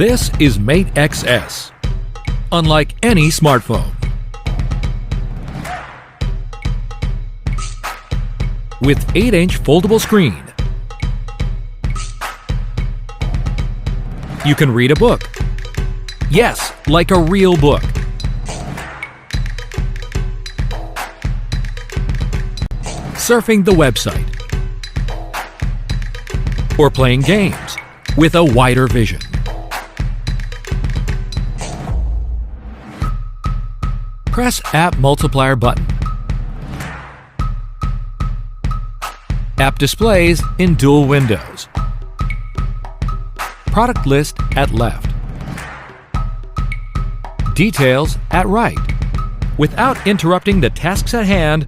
This is Mate XS. Unlike any smartphone, with 8-inch foldable screen, you can read a book. Yes, like a real book. Surfing the website, or playing games with a wider vision. Press App Multiplier button. App displays in dual windows. Product list at left. Details at right. Without interrupting the tasks at hand,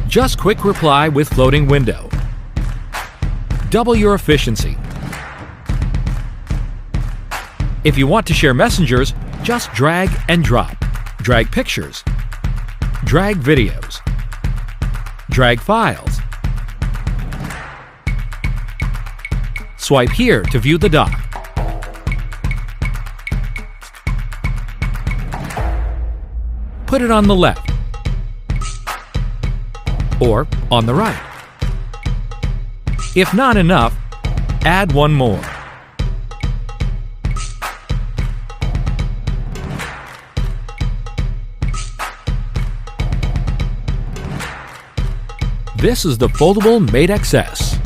just quick reply with floating window. Double your efficiency. If you want to share messengers, just drag and drop. Drag pictures. Drag videos. Drag files. Swipe here to view the dock. Put it on the left or on the right. If not enough, add one more. This is the foldable Mate XS.